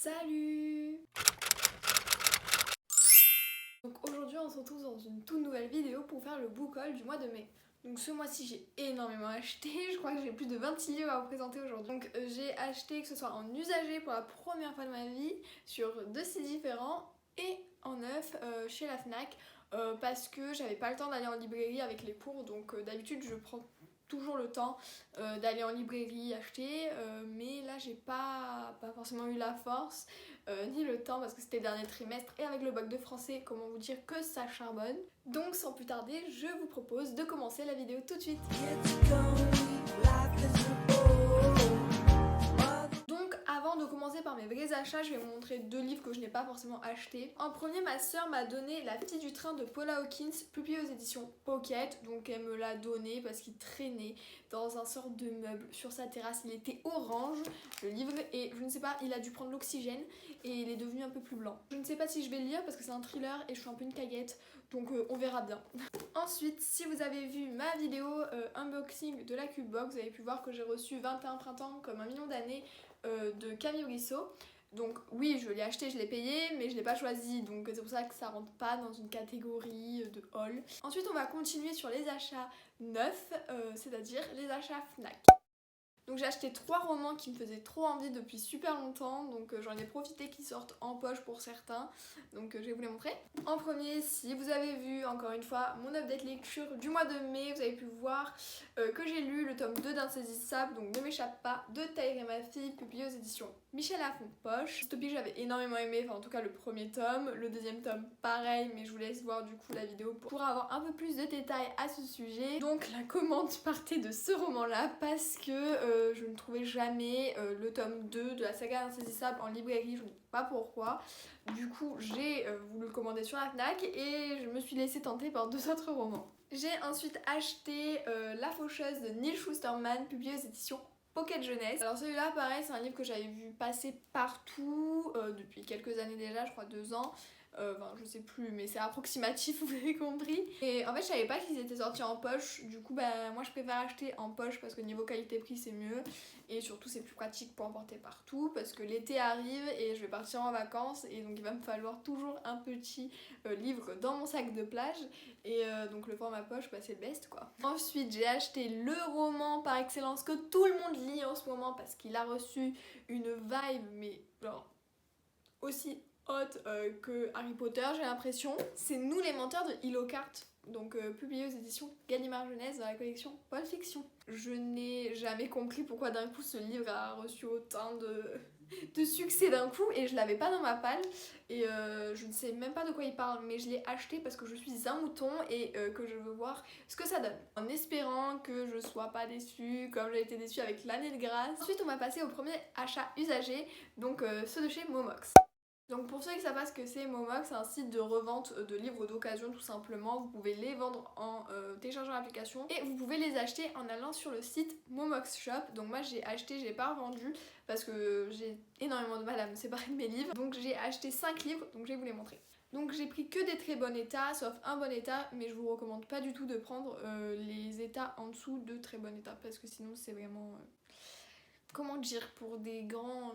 Salut! Donc aujourd'hui on se retrouve dans une toute nouvelle vidéo pour faire le book haul du mois de mai. Donc ce mois-ci j'ai énormément acheté, je crois que j'ai plus de 26 livres à vous présenter aujourd'hui. Donc j'ai acheté que ce soit en usagé pour la première fois de ma vie sur deux sites différents et en neuf chez la Fnac parce que j'avais pas le temps d'aller en librairie avec les cours, donc d'habitude je prends toujours le temps d'aller en librairie acheter, mais là j'ai pas forcément eu la force ni le temps parce que c'était le dernier trimestre et avec le bac de français, comment vous dire que ça charbonne. Donc sans plus tarder, je vous propose de commencer la vidéo tout de suite. Donc avant de commencer par mes vrais achats, je vais vous montrer deux livres que je n'ai pas forcément achetés. En premier, ma soeur m'a donné La Petite du train de Paula Hawkins, publié aux éditions Pocket. Donc elle me l'a donné parce qu'il traînait dans un sort de meuble sur sa terrasse. Il était orange, le livre, et je ne sais pas, il a dû prendre l'oxygène et il est devenu un peu plus blanc. Je ne sais pas si je vais le lire parce que c'est un thriller et je suis un peu une caguette, donc on verra bien. Ensuite, si vous avez vu ma vidéo unboxing de la Cubebox, vous avez pu voir que j'ai reçu 21 printemps comme 1 million d'années de Camille Brissot. Donc oui, je l'ai acheté, je l'ai payé, mais je l'ai pas choisi, donc c'est pour ça que ça rentre pas dans une catégorie de haul. Ensuite, on va continuer sur les achats neufs, c'est-à-dire les achats Fnac. Donc j'ai acheté 3 romans qui me faisaient trop envie depuis super longtemps, donc j'en ai profité qu'ils sortent en poche pour certains, donc je vais vous les montrer. En premier, si vous avez vu encore une fois mon update lecture du mois de mai, vous avez pu voir que j'ai lu le tome 2 d'Insaisissable, donc Ne m'échappe pas, de Tahir et ma fille, publié aux éditions Michel Lafon-Poche. Ce topic j'avais énormément aimé, enfin en tout cas le premier tome, le deuxième tome pareil, mais je vous laisse voir du coup la vidéo pour avoir un peu plus de détails à ce sujet. Donc la commande partait de ce roman là parce que je ne trouvais jamais le tome 2 de la saga Insaisissable en librairie, je ne sais pas pourquoi. Du coup j'ai voulu le commander sur la Fnac et je me suis laissée tenter par 2 autres romans. J'ai ensuite acheté La Faucheuse de Neil Schusterman, publié aux éditions Pocket Jeunesse. Alors celui-là pareil, c'est un livre que j'avais vu passer partout depuis quelques années déjà, je crois 2 ans. Enfin je sais plus, mais c'est approximatif, vous avez compris. Et en fait je savais pas qu'ils étaient sortis en poche, du coup bah moi je préfère acheter en poche parce que niveau qualité-prix c'est mieux. Et surtout c'est plus pratique pour emporter partout parce que l'été arrive et je vais partir en vacances et donc il va me falloir toujours un petit livre dans mon sac de plage. Et donc le format poche bah, c'est le best quoi. Ensuite j'ai acheté le roman par excellence que tout le monde lit en ce moment parce qu'il a reçu une vibe mais genre aussi haute que Harry Potter j'ai l'impression. C'est Nous les menteurs de Hillocart, donc publié aux éditions Gallimard Jeunesse dans la collection Pulp Fiction. Je n'ai jamais compris pourquoi d'un coup ce livre a reçu autant de succès d'un coup et je l'avais pas dans ma palle et je ne sais même pas de quoi il parle, mais je l'ai acheté parce que je suis un mouton et que je veux voir ce que ça donne en espérant que je sois pas déçue comme j'ai été déçue avec l'année de grâce. Ensuite on va passer au premier achat usagé, donc ceux de chez Momox. Donc pour ceux qui savent pas ce que c'est, Momox, c'est un site de revente de livres d'occasion tout simplement. Vous pouvez les vendre en téléchargeant l'application et vous pouvez les acheter en allant sur le site Momox Shop. Donc moi j'ai acheté, j'ai pas revendu parce que j'ai énormément de mal à me séparer de mes livres. Donc j'ai acheté 5 livres, donc je vais vous les montrer. Donc j'ai pris que des très bon état, sauf un bon état, mais je vous recommande pas du tout de prendre les états en dessous de très bon état parce que sinon c'est vraiment... comment dire, pour des grands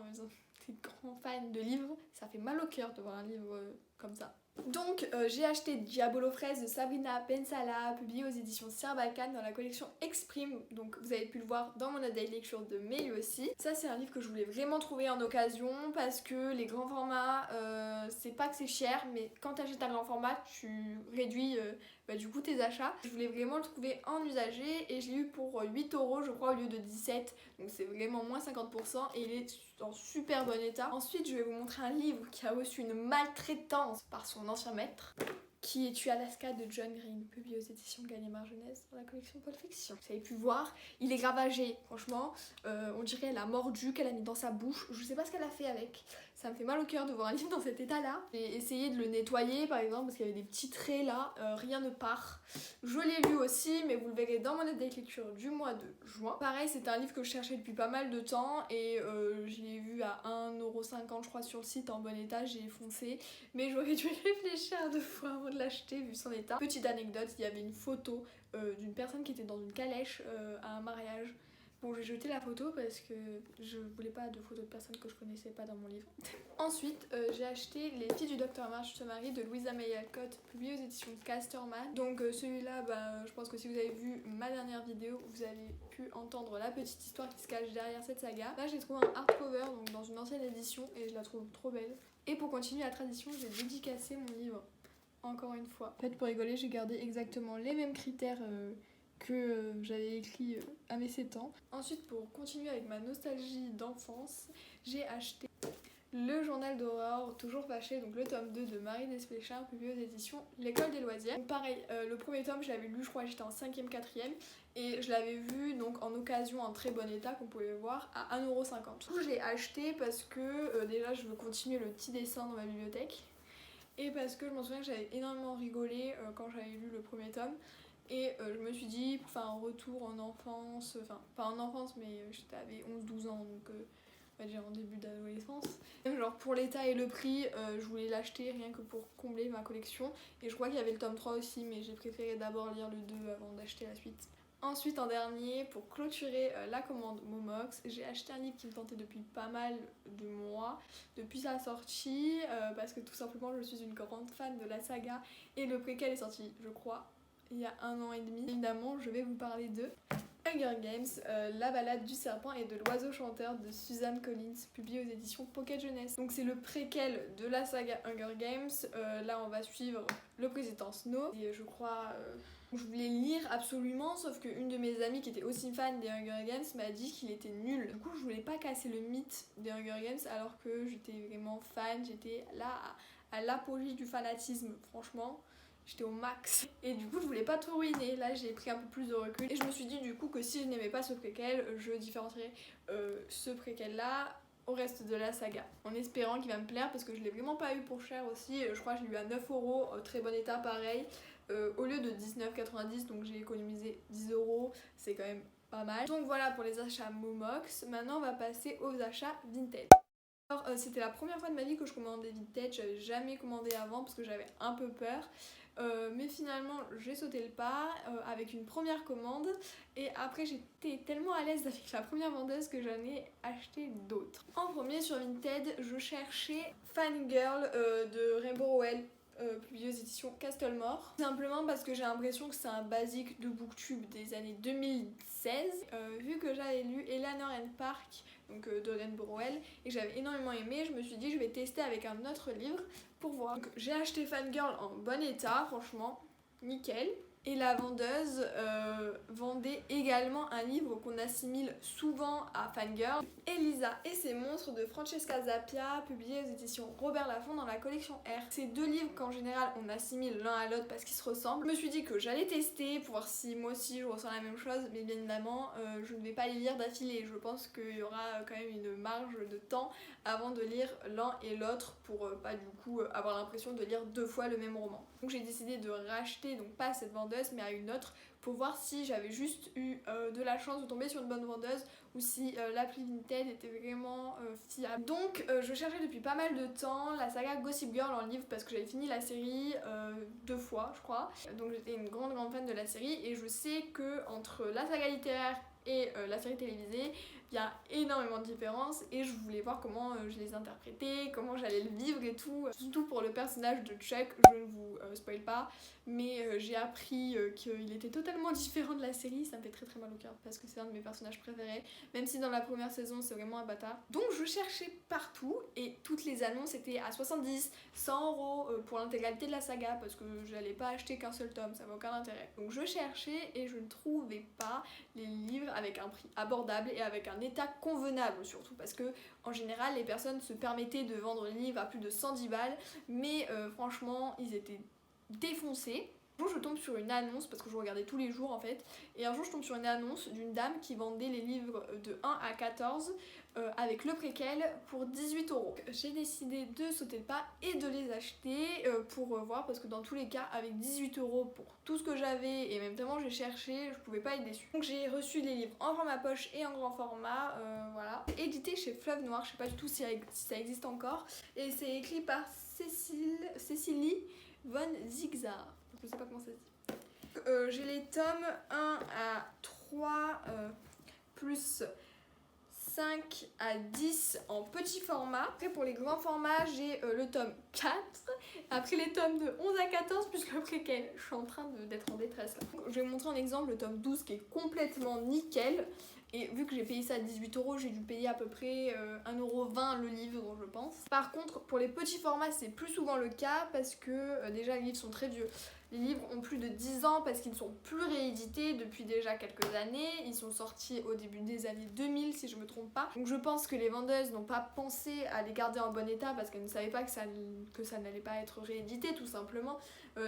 fans de livres, ça fait mal au cœur de voir un livre comme ça. Donc j'ai acheté Diabolo Fraise de Sabrina Pensala, publié aux éditions Sarbacane dans la collection Exprime, donc vous avez pu le voir dans mon update lecture de mai lui aussi. Ça c'est un livre que je voulais vraiment trouver en occasion parce que les grands formats, c'est pas que c'est cher, mais quand tu achètes un grand format tu réduis du coup tes achats. Je voulais vraiment le trouver en usagé et je l'ai eu pour 8€ je crois au lieu de 17, donc c'est vraiment moins 50% et il est en super bon état. Ensuite je vais vous montrer un livre qui a reçu une maltraitance par son ancien maître, qui est Tu Alaska de John Green, publié aux éditions Gallimard Jeunesse dans la collection Pulp Fiction. Vous avez pu voir, il est gravagé, franchement, on dirait qu'elle a mordu, qu'elle a mis dans sa bouche, je sais pas ce qu'elle a fait avec. Ça me fait mal au cœur de voir un livre dans cet état là. J'ai essayé de le nettoyer par exemple parce qu'il y avait des petits traits là, rien ne part. Je l'ai lu aussi mais vous le verrez dans mon update lecture du mois de juin. Pareil c'est un livre que je cherchais depuis pas mal de temps et je l'ai vu à 1,50€ je crois sur le site en bon état, j'ai foncé. Mais j'aurais dû réfléchir à 2 fois avant de l'acheter vu son état. Petite anecdote, il y avait une photo d'une personne qui était dans une calèche à un mariage. Bon, j'ai jeté la photo parce que je voulais pas de photos de personnes que je connaissais pas dans mon livre. Ensuite, j'ai acheté Les filles du docteur March se marie de Louisa May Alcott, publié aux éditions Casterman. Donc celui-là, je pense que si vous avez vu ma dernière vidéo, vous avez pu entendre la petite histoire qui se cache derrière cette saga. Là, j'ai trouvé un hardcover, donc dans une ancienne édition, et je la trouve trop belle. Et pour continuer la tradition, j'ai dédicacé mon livre, encore une fois. En fait, pour rigoler, j'ai gardé exactement les mêmes critères que j'avais écrit à mes 7 ans. Ensuite, pour continuer avec ma nostalgie d'enfance, j'ai acheté Le Journal d'Aurore, toujours fâché, donc le tome 2 de Marie Desplechin, publié aux éditions L'École des Loisirs. Donc pareil, le premier tome, je l'avais lu, je crois que j'étais en 5e, 4e, et je l'avais vu donc en occasion en très bon état, qu'on pouvait voir, à 1,50€. Du coup, je l'ai acheté parce que déjà, je veux continuer le petit dessin dans ma bibliothèque, et parce que je m'en souviens que j'avais énormément rigolé quand j'avais lu le premier tome. Et je me suis dit, pour faire un retour en enfance, enfin pas en enfance, mais j'avais 11-12 ans, donc on va dire en début d'adolescence. Genre pour l'état et le prix, je voulais l'acheter rien que pour combler ma collection. Et je crois qu'il y avait le tome 3 aussi, mais j'ai préféré d'abord lire le 2 avant d'acheter la suite. Ensuite, en dernier, pour clôturer la commande Momox, j'ai acheté un livre qui me tentait depuis pas mal de mois, depuis sa sortie, parce que tout simplement je suis une grande fan de la saga, et le préquel est sorti, je crois, il y a 1 an et demi. Évidemment, je vais vous parler de Hunger Games, La balade du serpent et de l'oiseau chanteur de Suzanne Collins, publié aux éditions Pocket Jeunesse. Donc c'est le préquel de la saga Hunger Games. Là, on va suivre le président Snow. Et je crois... je voulais lire absolument, sauf qu'une de mes amies qui était aussi fan des Hunger Games m'a dit qu'il était nul. Du coup, je voulais pas casser le mythe des Hunger Games alors que j'étais vraiment fan, j'étais là à l'apogée du fanatisme, franchement. J'étais au max. Et du coup, je voulais pas tout ruiner. Là, j'ai pris un peu plus de recul. Et je me suis dit du coup que si je n'aimais pas ce préquel, je différencierais ce préquel-là au reste de la saga. En espérant qu'il va me plaire parce que je l'ai vraiment pas eu pour cher aussi. Je crois que je l'ai eu à 9€, très bon état, pareil. Au lieu de 19,90€, donc j'ai économisé 10€. C'est quand même pas mal. Donc voilà pour les achats Momox. Maintenant, on va passer aux achats vintage. Alors, c'était la première fois de ma vie que je commandais vintage. J'avais jamais commandé avant parce que j'avais un peu peur. Mais finalement j'ai sauté le pas avec une première commande et après j'étais tellement à l'aise avec la première vendeuse que j'en ai acheté d'autres. En premier sur Vinted, je cherchais Fangirl de Rainbow Rowell, publié aux éditions Castlemore. Simplement parce que j'ai l'impression que c'est un basique de booktube des années 2016. Vu que j'avais lu Eleanor and Park, donc de Rainbow Rowell, et que j'avais énormément aimé, je me suis dit je vais tester avec un autre livre pour voir. Donc j'ai acheté Fangirl en bon état, franchement, nickel. Et la vendeuse vendait également un livre qu'on assimile souvent à Fangirl, Elisa et ses monstres de Francesca Zappia, publié aux éditions Robert Laffont dans la collection R. Ces deux livres qu'en général on assimile l'un à l'autre parce qu'ils se ressemblent. Je me suis dit que j'allais tester pour voir si moi aussi je ressens la même chose, mais bien évidemment je ne vais pas les lire d'affilée. Je pense qu'il y aura quand même une marge de temps avant de lire l'un et l'autre pour pas du coup avoir l'impression de lire 2 fois le même roman. Donc j'ai décidé de racheter, donc pas à cette vendeuse mais à une autre, pour voir si j'avais juste eu de la chance de tomber sur une bonne vendeuse ou si l'appli Vinted était vraiment fiable. Donc je cherchais depuis pas mal de temps la saga Gossip Girl en livre parce que j'avais fini la série 2 fois je crois. Donc j'étais une grande fan de la série et je sais que entre la saga littéraire et la série télévisée, il y a énormément de différences et je voulais voir comment je les interprétais, comment j'allais le vivre et tout. Surtout pour le personnage de Chuck, je ne vous spoil pas, mais j'ai appris qu'il était totalement différent de la série. Ça me fait très mal au cœur parce que c'est un de mes personnages préférés, même si dans la première saison c'est vraiment un bâtard. Donc je cherchais partout et toutes les annonces étaient à 70, 100€ pour l'intégralité de la saga parce que j'allais pas acheter qu'un seul tome, ça n'avait aucun intérêt. Donc je cherchais et je ne trouvais pas les livres avec un prix abordable et avec un état convenable surtout parce que en général les personnes se permettaient de vendre les livres à plus de 110 balles mais franchement ils étaient défoncés. Un jour je tombe sur une annonce parce que je regardais tous les jours en fait et un jour je tombe sur une annonce d'une dame qui vendait les livres de 1 à 14 avec le préquel pour 18€. J'ai décidé de sauter le pas et de les acheter pour voir parce que dans tous les cas avec 18€ pour tout ce que j'avais et même tellement j'ai cherché je pouvais pas être déçue. Donc j'ai reçu les livres en format poche et en grand format, voilà. Édité chez Fleuve Noir, je sais pas du tout si ça existe encore et c'est écrit par Cécilie von Zigzar. Je sais pas comment ça se dit. J'ai les tomes 1 à 3 plus 5 à 10 en petit format. Après pour les grands formats j'ai le tome 4. Après les tomes de 11 à 14 puisque préquel, je suis en train d'être en détresse là. Donc, je vais vous montrer un exemple, le tome 12 qui est complètement nickel. Et vu que j'ai payé ça à 18€, j'ai dû payer à peu près 1,20€ le livre, je pense. Par contre, pour les petits formats, c'est plus souvent le cas parce que déjà les livres sont très vieux. Les livres ont plus de 10 ans parce qu'ils ne sont plus réédités depuis déjà quelques années. Ils sont sortis au début des années 2000 si je me trompe pas. Donc je pense que les vendeuses n'ont pas pensé à les garder en bon état parce qu'elles ne savaient pas que ça n'allait pas être réédité tout simplement.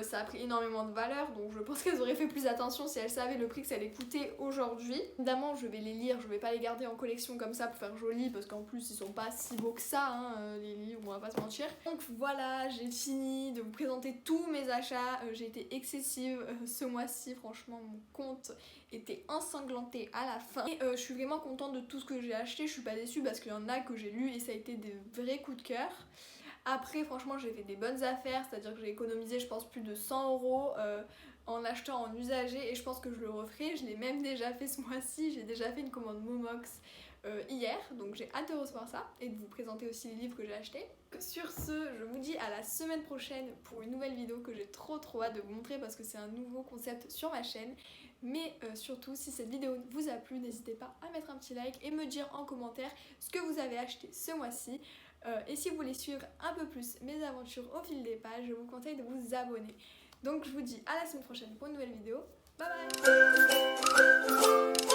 Ça a pris énormément de valeur, donc je pense qu'elles auraient fait plus attention si elles savaient le prix que ça allait coûter aujourd'hui. Évidemment je vais les lire, je vais pas les garder en collection comme ça pour faire joli parce qu'en plus ils sont pas si beaux que ça hein, les livres, on va pas se mentir. Donc voilà, j'ai fini de vous présenter tous mes achats. J'ai été excessive ce mois-ci, franchement mon compte était ensanglanté à la fin. Et je suis vraiment contente de tout ce que j'ai acheté, je suis pas déçue parce qu'il y en a que j'ai lu et ça a été des vrais coups de cœur. Après franchement j'ai fait des bonnes affaires, c'est-à-dire que j'ai économisé je pense plus de 100€ en achetant en usagé et je pense que je le referai. Je l'ai même déjà fait ce mois-ci, j'ai déjà fait une commande Momox hier, donc j'ai hâte de recevoir ça et de vous présenter aussi les livres que j'ai achetés. Sur ce, je vous dis à la semaine prochaine pour une nouvelle vidéo que j'ai trop hâte de vous montrer parce que c'est un nouveau concept sur ma chaîne. Mais surtout, si cette vidéo vous a plu, n'hésitez pas à mettre un petit like et me dire en commentaire ce que vous avez acheté ce mois-ci. Et si vous voulez suivre un peu plus mes aventures au fil des pages, je vous conseille de vous abonner. Donc je vous dis à la semaine prochaine pour une nouvelle vidéo. Bye bye.